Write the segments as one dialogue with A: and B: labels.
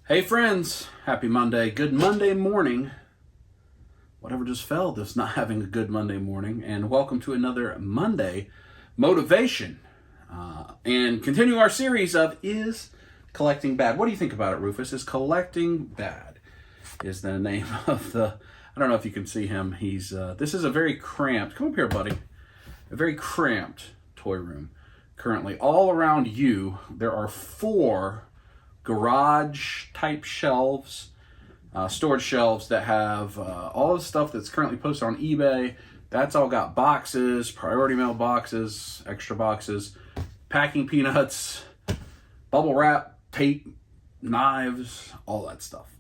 A: Hey friends, happy Monday, good Monday morning. Whatever just fell, this not having a good Monday morning, and welcome to another Monday motivation. And continue our series of Is Collecting Bad? What do you think about it, Rufus? Is collecting bad? Is the name of I don't know if you can see him. This is a very cramped, come up here buddy, a very cramped toy room. Currently, all around you, there are 4 garage type shelves, storage shelves that have all the stuff that's currently posted on eBay. That's all got boxes, priority mail boxes, extra boxes, packing peanuts, bubble wrap, tape, knives, all that stuff.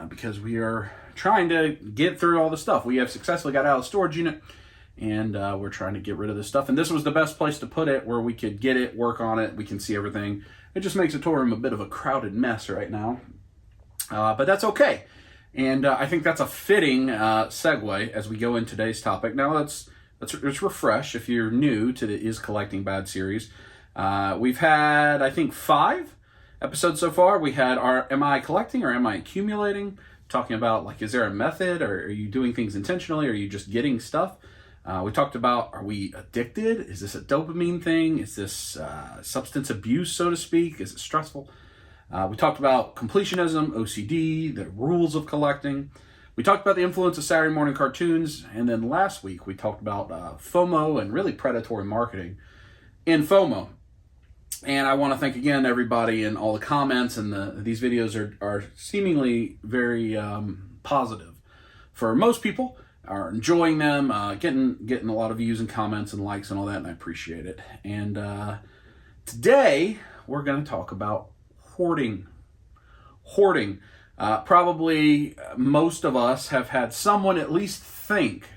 A: Because we are trying to get through all the stuff. We have successfully got out of the storage unit, and we're trying to get rid of this stuff. And this was the best place to put it, where we could get it, work on it, we can see everything. It just makes the toy room a bit of a crowded mess right now. But that's okay. And I think that's a fitting segue as we go into today's topic. Now let's refresh if you're new to the Is Collecting Bad series. We've had, I think, 5 episodes so far. We had our Am I Collecting or Am I Accumulating? Talking about, like, is there a method, or are you doing things intentionally, or are you just getting stuff? We talked about, are we addicted? Is this a dopamine thing? Is this substance abuse, so to speak? Is it stressful? We talked about completionism, OCD, the rules of collecting. We talked about the influence of Saturday morning cartoons. And then last week, we talked about FOMO and really predatory marketing in FOMO. And I want to thank again everybody in all the comments, and these videos are seemingly very positive for most people. Are enjoying them, getting a lot of views and comments and likes and all that, and I appreciate it. And today we're going to talk about hoarding. Hoarding. Probably most of us have had someone at least think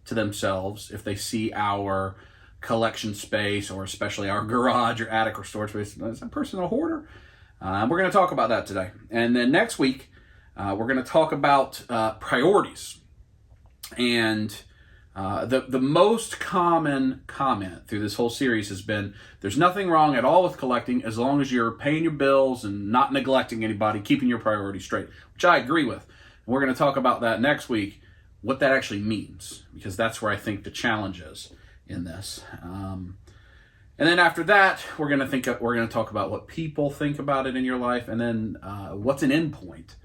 A: to themselves, if they see our collection space, or especially our garage or attic or storage space, is that person a hoarder? We're going to talk about that today. And then next week, we're going to talk about priorities. And the most common comment through this whole series has been, there's nothing wrong at all with collecting as long as you're paying your bills and not neglecting anybody, keeping your priorities straight, which I agree with. And we're going to talk about that next week, what that actually means, because that's where I think the challenge is in this. And then after that, we're going to talk about what people think about it in your life, and then what's an end point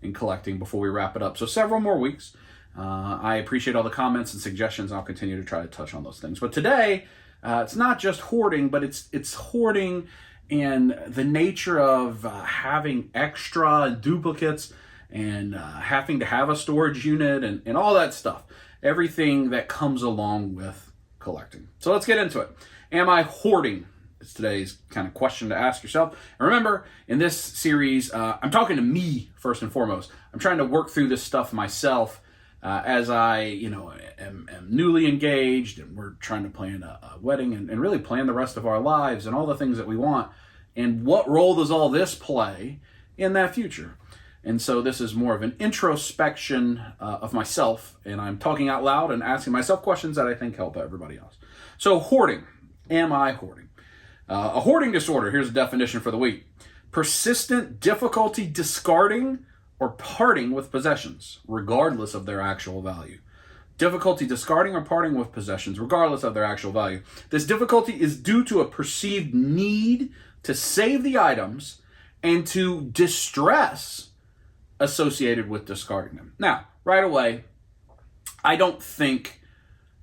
A: in collecting before we wrap it up. So several more weeks. I appreciate all the comments and suggestions. I'll continue to try to touch on those things. But today, it's not just hoarding, but it's hoarding and the nature of having extra duplicates and having to have a storage unit and all that stuff. Everything that comes along with collecting. So let's get into it. Am I hoarding? It's today's kind of question to ask yourself. And remember, in this series, I'm talking to me first and foremost. I'm trying to work through this stuff myself. As I, am newly engaged, and we're trying to plan a wedding and really plan the rest of our lives and all the things that we want. And what role does all this play in that future? And so this is more of an introspection of myself, and I'm talking out loud and asking myself questions that I think help everybody else. So hoarding. Am I hoarding? A hoarding disorder, here's a definition for the week. Persistent difficulty discarding or parting with possessions, regardless of their actual value. Difficulty discarding or parting with possessions, regardless of their actual value. This difficulty is due to a perceived need to save the items and to distress associated with discarding them. Now, right away, I don't think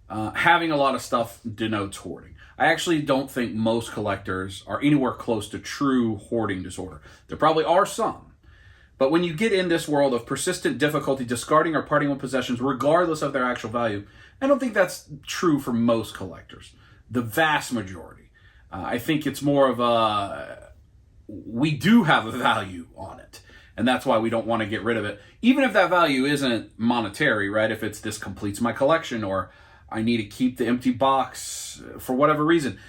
A: having a lot of stuff denotes hoarding. I actually don't think most collectors are anywhere close to true hoarding disorder. There probably are some. But when you get in this world of persistent difficulty discarding or parting with possessions, regardless of their actual value, I don't think that's true for most collectors. The vast majority. I think it's more of we do have a value on it, and that's why we don't want to get rid of it. Even if that value isn't monetary, right? If it's this completes my collection, or I need to keep the empty box for whatever reason.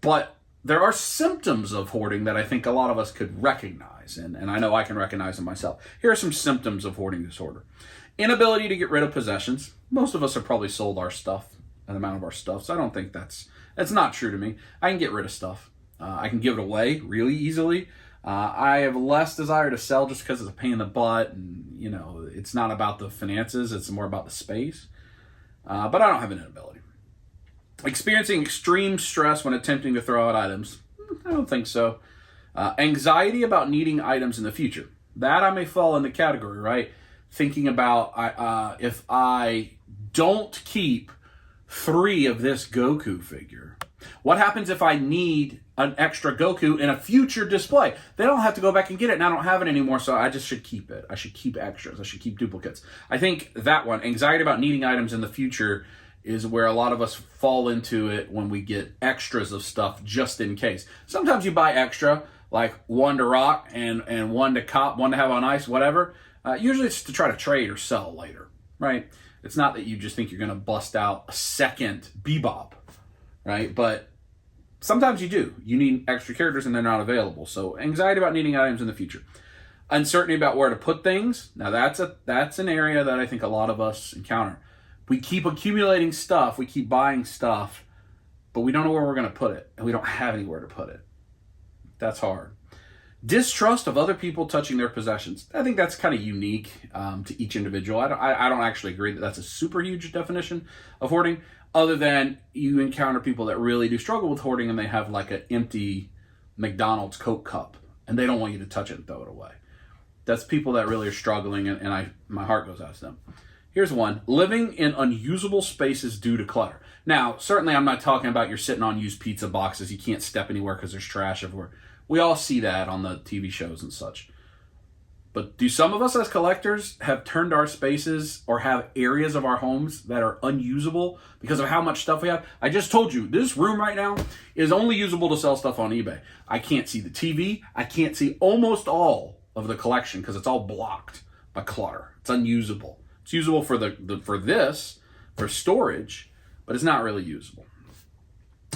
A: But there are symptoms of hoarding that I think a lot of us could recognize, and I know I can recognize them myself. Here are some symptoms of hoarding disorder. Inability to get rid of possessions. Most of us have probably sold our stuff, an amount of our stuff, so I don't think that's not true to me. I can get rid of stuff. I can give it away really easily. I have less desire to sell just because it's a pain in the butt, and you know, it's not about the finances, it's more about the space. But I don't have an inability. Experiencing extreme stress when attempting to throw out items. I don't think so. Anxiety about needing items in the future. That I may fall in the category, right? Thinking about if I don't keep 3 of this Goku figure, what happens if I need an extra Goku in a future display? They don't have to go back and get it, and I don't have it anymore, so I just should keep it. I should keep extras. I should keep duplicates. I think that one, anxiety about needing items in the future, is where a lot of us fall into it when we get extras of stuff just in case. Sometimes you buy extra, like 1 to rock and 1 to cop, 1 to have on ice, whatever. Usually it's to try to trade or sell later, right? It's not that you just think you're going to bust out a second Bebop, right? But sometimes you do. You need extra characters and they're not available. So anxiety about needing items in the future. Uncertainty about where to put things. Now that's an area that I think a lot of us encounter. We keep accumulating stuff, we keep buying stuff, but we don't know where we're going to put it, and we don't have anywhere to put it. That's hard. Distrust of other people touching their possessions. I think that's kind of unique to each individual. I don't actually agree that that's a super huge definition of hoarding, other than you encounter people that really do struggle with hoarding and they have like an empty McDonald's Coke cup and they don't want you to touch it and throw it away. That's people that really are struggling, and my heart goes out to them. Here's one. Living in unusable spaces due to clutter. Now, certainly I'm not talking about you're sitting on used pizza boxes. You can't step anywhere because there's trash everywhere. We all see that on the TV shows and such. But do some of us as collectors have turned our spaces or have areas of our homes that are unusable because of how much stuff we have? I just told you, this room right now is only usable to sell stuff on eBay. I can't see the TV. I can't see almost all of the collection because it's all blocked by clutter. It's unusable. It's usable for storage, but it's not really usable.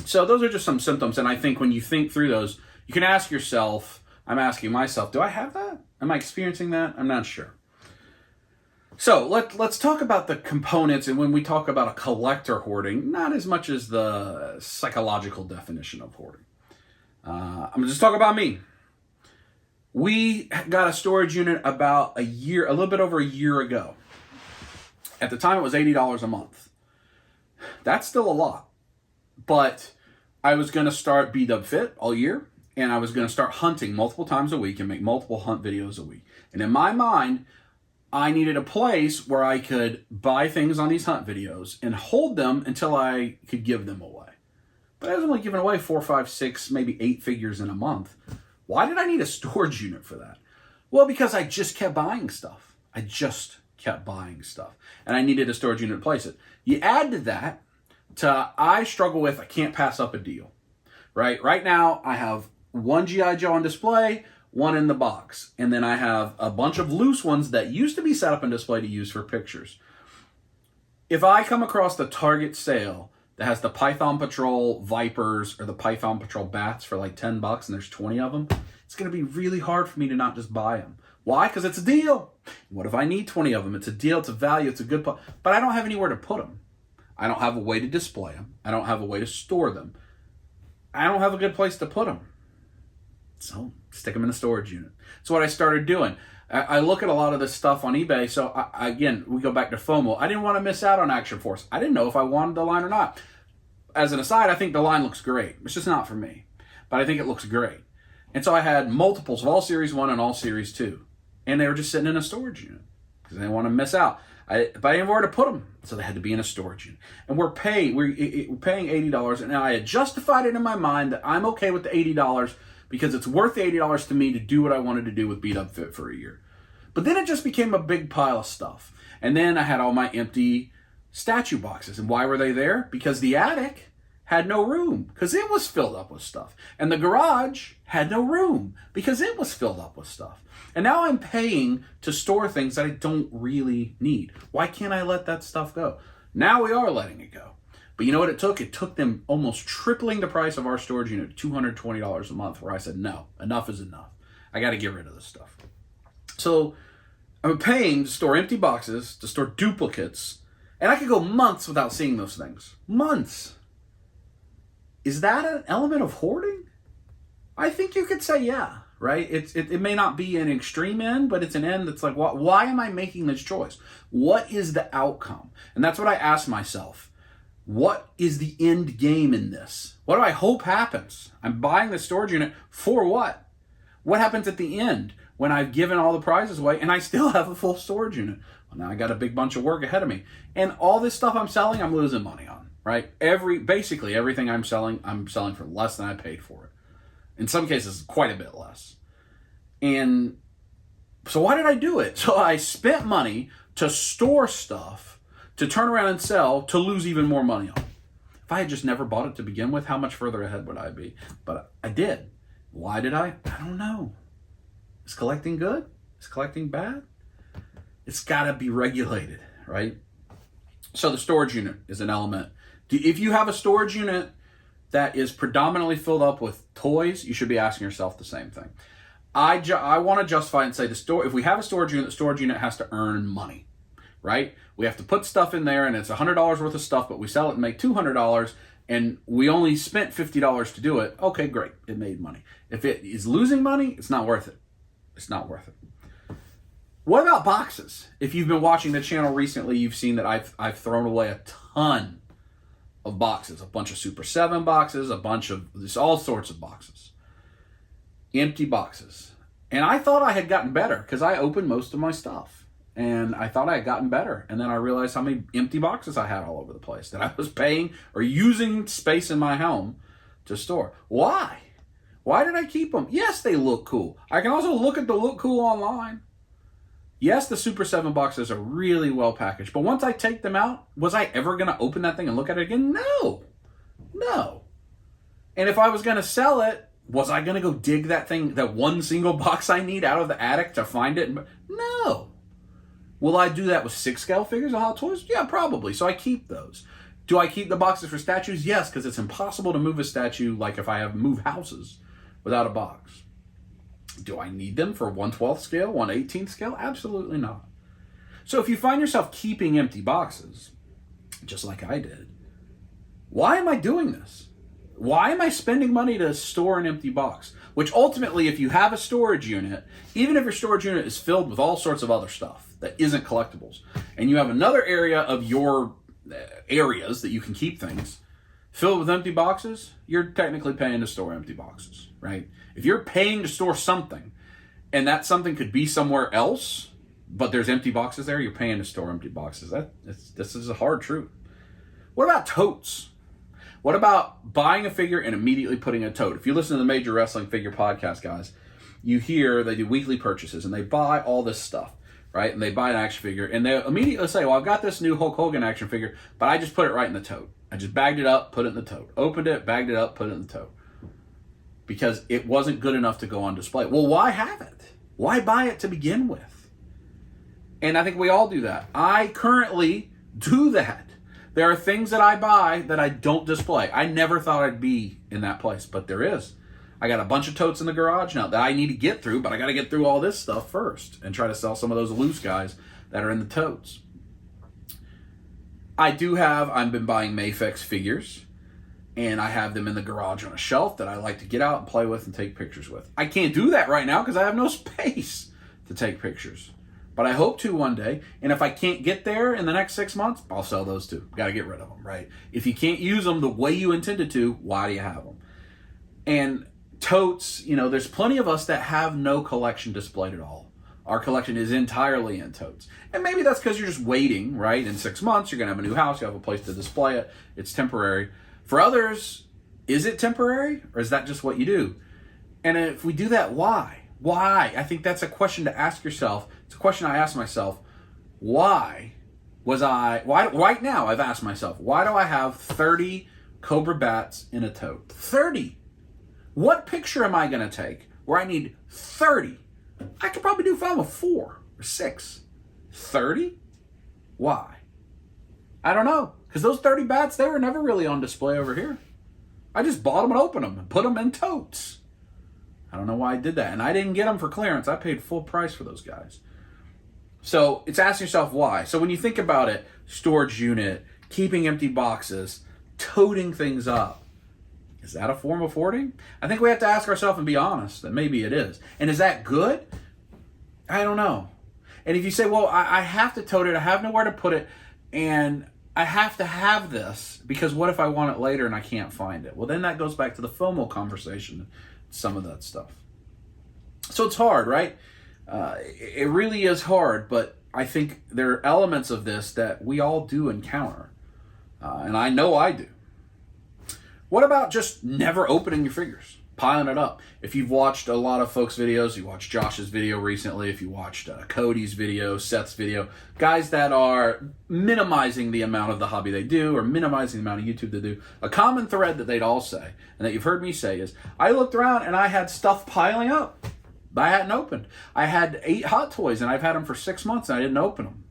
A: So those are just some symptoms, and I think when you think through those, you can ask yourself, I'm asking myself, do I have that? Am I experiencing that? I'm not sure. So let's talk about the components, and when we talk about a collector hoarding, not as much as the psychological definition of hoarding. I'm going to just talk about me. We got a storage unit about a little bit over a year ago. At the time, it was $80 a month. That's still a lot. But I was going to start bdubfit all year, and I was going to start hunting multiple times a week and make multiple hunt videos a week. And in my mind, I needed a place where I could buy things on these hunt videos and hold them until I could give them away. But I was only giving away 4, 5, 6, maybe 8 figures in a month. Why did I need a storage unit for that? Well, because I just kept buying stuff. And I needed a storage unit to place it. You add to that, I struggle with, I can't pass up a deal. Right now, I have 1 G.I. Joe on display, 1 in the box. And then I have a bunch of loose ones that used to be set up in display to use for pictures. If I come across the Target sale that has the Python Patrol Vipers or the Python Patrol Bats for like $10 and there's 20 of them, it's going to be really hard for me to not just buy them. Why? Because it's a deal. What if I need 20 of them? It's a deal, it's a value, it's a good... But I don't have anywhere to put them. I don't have a way to display them. I don't have a way to store them. I don't have a good place to put them. So stick them in a storage unit. That's what I started doing. I look at a lot of this stuff on eBay. So again, we go back to FOMO. I didn't want to miss out on Action Force. I didn't know if I wanted the line or not. As an aside, I think the line looks great. It's just not for me. But I think it looks great. And so I had multiples of all Series 1 and all Series 2. And they were just sitting in a storage unit because I didn't want to miss out. But I didn't have where to put them, so they had to be in a storage unit. And we're paying $80, and I had justified it in my mind that I'm okay with the $80 because it's worth the $80 to me to do what I wanted to do with bdubfit for a year. But then it just became a big pile of stuff. And then I had all my empty statue boxes. And why were they there? Because the attic had no room because it was filled up with stuff. And the garage had no room because it was filled up with stuff. And now I'm paying to store things that I don't really need. Why can't I let that stuff go? Now we are letting it go. But you know what it took? It took them almost tripling the price of our storage unit, $220 a month, where I said, no, enough is enough. I got to get rid of this stuff. So I'm paying to store empty boxes, to store duplicates, and I could go months without seeing those things. Months. Is that an element of hoarding? I think you could say yeah, right? It may not be an extreme end, but it's an end that's like, why am I making this choice? What is the outcome? And that's what I ask myself. What is the end game in this? What do I hope happens? I'm buying the storage unit for what? What happens at the end when I've given all the prizes away and I still have a full storage unit? Well, now I got a big bunch of work ahead of me. And all this stuff I'm selling, I'm losing money on, right? Basically everything I'm selling for less than I paid for it. In some cases, quite a bit less. And so why did I do it? So I spent money to store stuff, to turn around and sell, to lose even more money on it. If I had just never bought it to begin with, how much further ahead would I be? But I did. Why did I? I don't know. Is collecting good? Is collecting bad? It's got to be regulated, right? So the storage unit is an element. If you have a storage unit that is predominantly filled up with toys, you should be asking yourself the same thing. I want to justify and say if we have a storage unit, the storage unit has to earn money, right? We have to put stuff in there and it's $100 worth of stuff, but we sell it and make $200 and we only spent $50 to do it. Okay, great. It made money. If it is losing money, it's not worth it. It's not worth it. What about boxes? If you've been watching the channel recently, you've seen that I've thrown away a ton of boxes, a bunch of Super 7 boxes, a bunch of all sorts of boxes. Empty boxes. And I thought I had gotten better because I opened most of my stuff. And I thought I had gotten better. And then I realized how many empty boxes I had all over the place that I was paying or using space in my home to store. Why? Why did I keep them? Yes, they look cool. I can also look at the look cool online. Yes, the Super 7 boxes are really well packaged, but once I take them out, was I ever going to open that thing and look at it again? No. And if I was going to sell it, was I going to go dig that one single box I need out of the attic to find it? No. Will I do that with 6 scale figures of Hot Toys? Yeah, probably. So I keep those. Do I keep the boxes for statues? Yes, because it's impossible to move a statue like if I move houses without a box. Do I need them for 1/12 scale, 1/18 scale? Absolutely not. So if you find yourself keeping empty boxes, just like I did, why am I doing this? Why am I spending money to store an empty box? Which ultimately, if you have a storage unit, even if your storage unit is filled with all sorts of other stuff that isn't collectibles, and you have another area of your areas that you can keep things filled with empty boxes, you're technically paying to store empty boxes, right? If you're paying to store something, and that something could be somewhere else, but there's empty boxes there, you're paying to store empty boxes. This is a hard truth. What about totes? What about buying a figure and immediately putting a tote? If you listen to the Major Wrestling Figure podcast, guys, you hear they do weekly purchases, and they buy all this stuff, right? And they buy an action figure, and they immediately say, well, I've got this new Hulk Hogan action figure, but I just put it right in the tote. I just bagged it up, put it in the tote. Opened it, bagged it up, put it in the tote. Because it wasn't good enough to go on display. Well, why have it? Why buy it to begin with? And I think we all do that. I currently do that. There are things that I buy that I don't display. I never thought I'd be in that place, but there is. I got a bunch of totes in the garage now that I need to get through, but I got to get through all this stuff first and try to sell some of those loose guys that are in the totes. I've been buying Mafex figures, and I have them in the garage on a shelf that I like to get out and play with and take pictures with. I can't do that right now because I have no space to take pictures. But I hope to one day, and if I can't get there in the next 6 months, I'll sell those too. Got to get rid of them, right? If you can't use them the way you intended to, why do you have them? And totes, there's plenty of us that have no collection displayed at all. Our collection is entirely in totes. And maybe that's because you're just waiting, right? In 6 months, you're going to have a new house, you have a place to display it. It's temporary. For others, is it temporary, or is that just what you do? And if we do that, why? Why? I think that's a question to ask yourself. It's a question I ask myself. Why right now I've asked myself, why do I have 30 Cobra bats in a tote? 30. What picture am I going to take where I need 30? I could probably do 5 or 4 or 6. 30? Why? I don't know. Because those 30 bats, they were never really on display over here. I just bought them and opened them and put them in totes. I don't know why I did that. And I didn't get them for clearance. I paid full price for those guys. So it's asking yourself why. So when you think about it, storage unit, keeping empty boxes, toting things up, Is that a form of hoarding? I think we have to ask ourselves and be honest that maybe it is. And is that good? I don't know. And if you say, well, I have to tote it, I have nowhere to put it, and I have to have this because what if I want it later and I can't find it? Well, then that goes back to the FOMO conversation, some of that stuff. So it's hard, right? It really is hard, but I think there are elements of this that we all do encounter. And I know I do. What about just never opening your figures? Piling it up. If you've watched a lot of folks' videos, you watched Josh's video recently, if you watched Cody's video, Seth's video, guys that are minimizing the amount of the hobby they do or minimizing the amount of YouTube they do, a common thread that they'd all say, and that you've heard me say is, I looked around and I had stuff piling up. I hadn't opened. I had 8 Hot Toys and I've had them for 6 months and I didn't open them.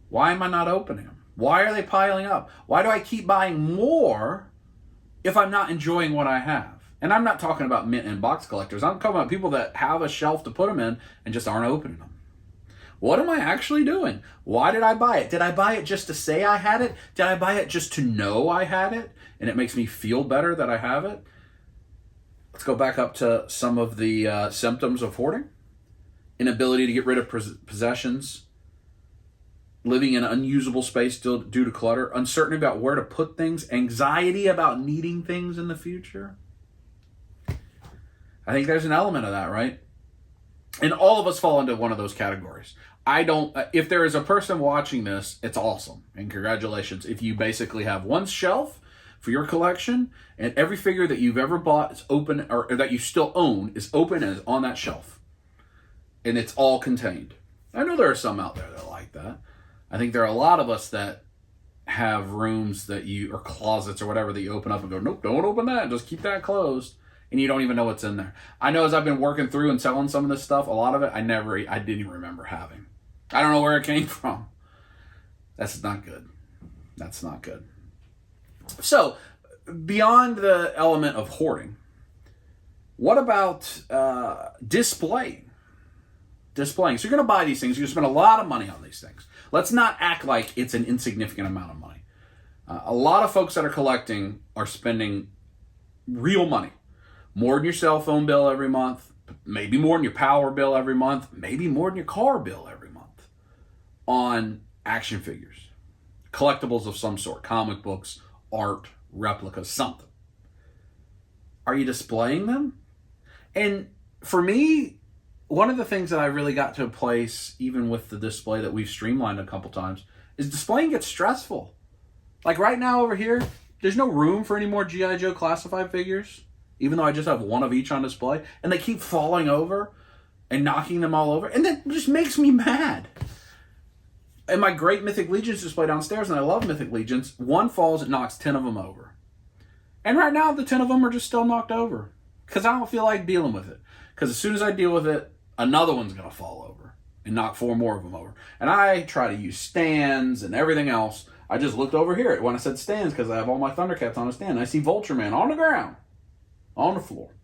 A: Why am I not opening them? Why are they piling up? Why do I keep buying more if I'm not enjoying what I have? And I'm not talking about mint and box collectors. I'm talking about people that have a shelf to put them in and just aren't opening them. What am I actually doing? Why did I buy it? Did I buy it just to say I had it? Did I buy it just to know I had it? And it makes me feel better that I have it? Let's go back up to some of the symptoms of hoarding. Inability to get rid of possessions. Living in unusable space due to clutter. Uncertainty about where to put things. Anxiety about needing things in the future. I think there's an element of that, right? And all of us fall into one of those categories. If there is a person watching this, it's awesome. And congratulations. If you basically have one shelf for your collection, and every figure that you've ever bought is open, or that you still own is open and is on that shelf. And it's all contained. I know there are some out there that are like that. I think there are a lot of us that have rooms that or closets or whatever that you open up and go, nope, don't open that. Just keep that closed. And you don't even know what's in there. I know as I've been working through and selling some of this stuff, a lot of it I didn't even remember having. I don't know where it came from. That's not good. That's not good. So, beyond the element of hoarding, what about displaying? Displaying. So you're going to buy these things. You're going to spend a lot of money on these things. Let's not act like it's an insignificant amount of money. A lot of folks that are collecting are spending real money. More than your cell phone bill every month. Maybe more than your power bill every month. Maybe more than your car bill every month. On action figures. Collectibles of some sort. Comic books, art, replicas, something. Are you displaying them? And for me, one of the things that I really got to a place, even with the display that we've streamlined a couple times, is displaying gets stressful. Like right now over here, there's no room for any more G.I. Joe classified figures, even though I just have one of each on display, and they keep falling over and knocking them all over, and that just makes me mad. And my great Mythic Legions display downstairs, and I love Mythic Legions, one falls, it knocks 10 of them over. And right now, the 10 of them are just still knocked over, because I don't feel like dealing with it. Because as soon as I deal with it, another one's going to fall over and knock 4 more of them over. And I try to use stands and everything else. I just looked over here when I said stands because I have all my Thundercats on a stand. And I see Vulture Man on the ground, on the floor.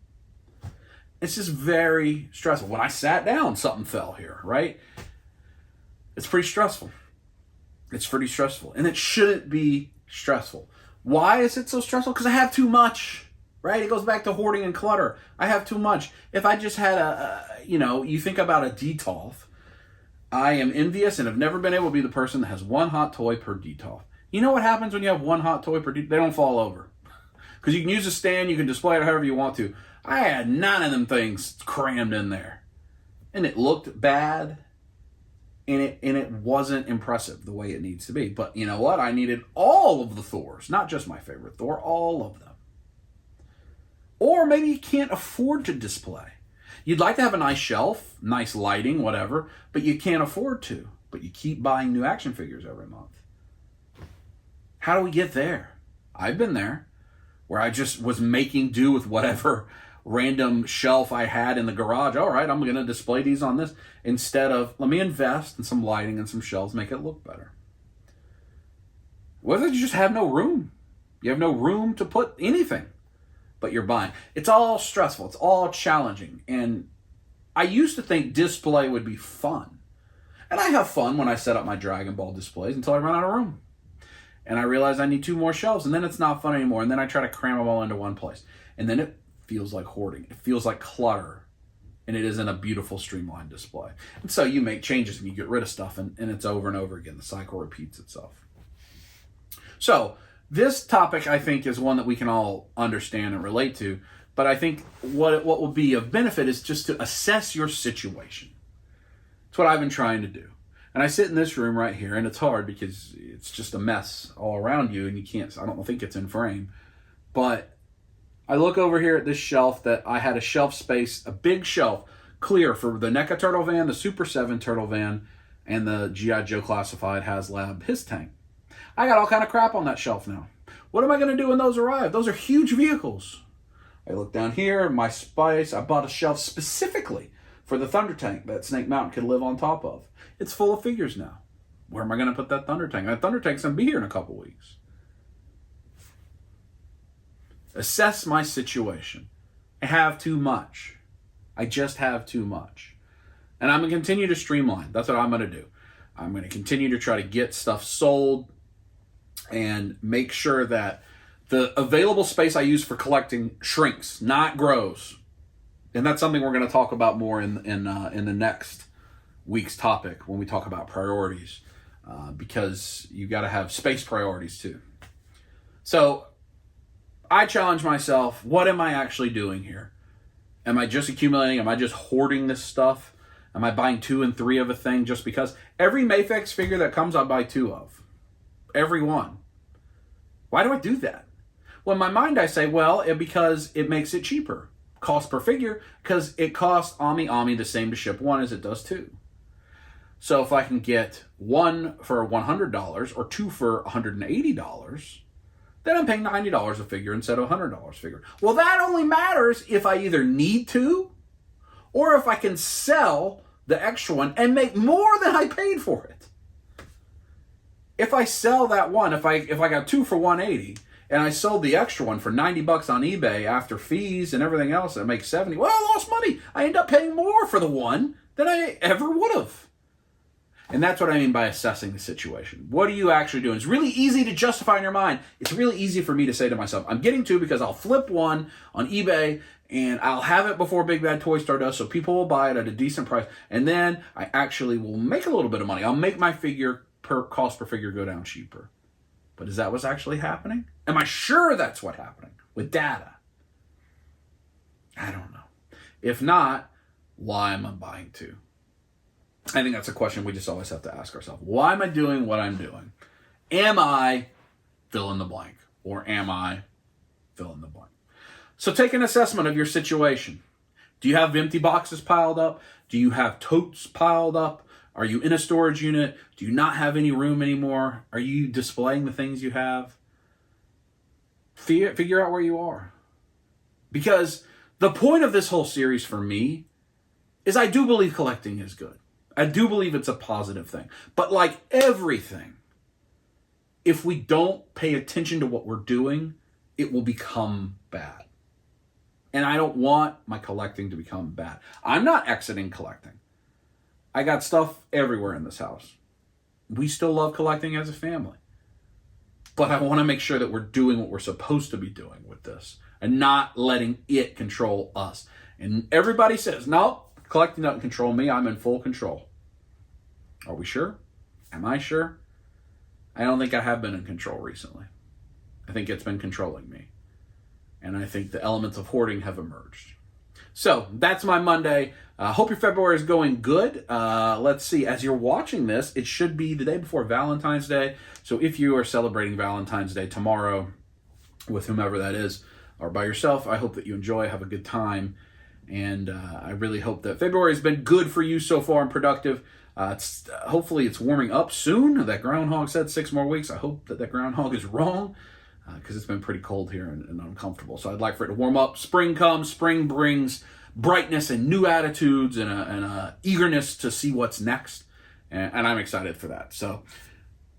A: It's just very stressful. When I sat down, something fell here, right? It's pretty stressful. It's pretty stressful. And it shouldn't be stressful. Why is it so stressful? Because I have too much. Right? It goes back to hoarding and clutter. I have too much. If I just had you think about a Detolf. I am envious and have never been able to be the person that has one hot toy per Detolf. You know what happens when you have one hot toy per Detolf? They don't fall over. Because you can use a stand, you can display it however you want to. I had 9 of them things crammed in there. And it looked bad. And it wasn't impressive the way it needs to be. But you know what? I needed all of the Thors. Not just my favorite Thor, all of them. Or maybe you can't afford to display. You'd like to have a nice shelf, nice lighting, whatever, but you can't afford to. But you keep buying new action figures every month. How do we get there? I've been there, where I just was making do with whatever random shelf I had in the garage. All right, I'm going to display these on this. Instead of, let me invest in some lighting and some shelves, make it look better. What if you just have no room? You have no room to put anything. But you're buying. It's all stressful. It's all challenging. And I used to think display would be fun. And I have fun when I set up my Dragon Ball displays until I run out of room. And I realize I need 2 more shelves, and then it's not fun anymore. And then I try to cram them all into one place. And then it feels like hoarding. It feels like clutter. And it isn't a beautiful, streamlined display. And so you make changes and you get rid of stuff, and it's over and over again. The cycle repeats itself. So this topic, I think, is one that we can all understand and relate to. But I think what will be of benefit is just to assess your situation. It's what I've been trying to do. And I sit in this room right here, and it's hard because it's just a mess all around you, and you can't, I don't think it's in frame. But I look over here at this shelf that I had a shelf space, a big shelf, clear for the NECA Turtle Van, the Super 7 Turtle Van, and the G.I. Joe Classified HasLab His Tank. I got all kind of crap on that shelf now. What am I going to do when those arrive? Those are huge vehicles. I look down here, my space, I bought a shelf specifically for the Thunder Tank that Snake Mountain could live on top of. It's full of figures now. Where am I going to put that Thunder Tank? That Thunder Tank's going to be here in a couple weeks. Assess my situation. I have too much. I just have too much. And I'm going to continue to streamline. That's what I'm going to do. I'm going to continue to try to get stuff sold and make sure that the available space I use for collecting shrinks, not grows. And that's something we're going to talk about more in the next week's topic when we talk about priorities, because you got to have space priorities too. So I challenge myself, what am I actually doing here? Am I just accumulating? Am I just hoarding this stuff? Am I buying 2 and 3 of a thing just because? Every Mafex figure that comes, I buy 2 of. Every one. Why do I do that? Well, in my mind I say, well, because it makes it cheaper. Cost per figure, because it costs Ami the same to ship 1 as it does 2. So if I can get 1 for $100 or 2 for $180, then I'm paying $90 a figure instead of $100 a figure. Well, that only matters if I either need to or if I can sell the extra one and make more than I paid for it. If I sell that one, if I got 2 for $180 and I sold the extra one for $90 on eBay after fees and everything else, and I make $70, well, I lost money. I end up paying more for the one than I ever would have. And that's what I mean by assessing the situation. What are you actually doing? It's really easy to justify in your mind. It's really easy for me to say to myself, I'm getting 2 because I'll flip 1 on eBay and I'll have it before Big Bad Toy Store does, so people will buy it at a decent price. And then I actually will make a little bit of money. I'll make my figure cost per figure go down cheaper. But is that what's actually happening? Am I sure that's what's happening with data? I don't know. If not, why am I buying 2? I think that's a question we just always have to ask ourselves. Why am I doing what I'm doing? Am I fill in the blank? Or am I fill in the blank? So take an assessment of your situation. Do you have empty boxes piled up? Do you have totes piled up? Are you in a storage unit? Do you not have any room anymore? Are you displaying the things you have? Figure out where you are. Because the point of this whole series for me is I do believe collecting is good. I do believe it's a positive thing. But like everything, if we don't pay attention to what we're doing, it will become bad. And I don't want my collecting to become bad. I'm not exiting collecting. I got stuff everywhere in this house. We still love collecting as a family. But I want to make sure that we're doing what we're supposed to be doing with this and not letting it control us. And everybody says, no, collecting doesn't control me. I'm in full control. Are we sure? Am I sure? I don't think I have been in control recently. I think it's been controlling me. And I think the elements of hoarding have emerged. So that's my Monday. Hope your February is going good. Let's see. As you're watching this, it should be the day before Valentine's Day. So if you are celebrating Valentine's Day tomorrow with whomever that is, or by yourself, I hope that you enjoy, have a good time. And I really hope that February has been good for you so far and productive. Hopefully it's warming up soon. That groundhog said 6 more weeks. I hope that groundhog is wrong, because it's been pretty cold here and uncomfortable. So I'd like for it to warm up. Spring comes. Spring brings brightness and new attitudes and a eagerness to see what's next. And I'm excited for that. So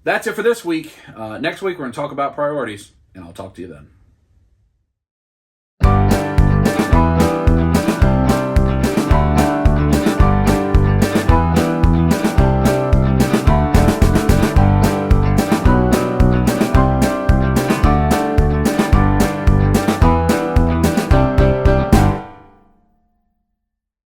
A: that's it for this week. Next week, we're going to talk about priorities, and I'll talk to you then.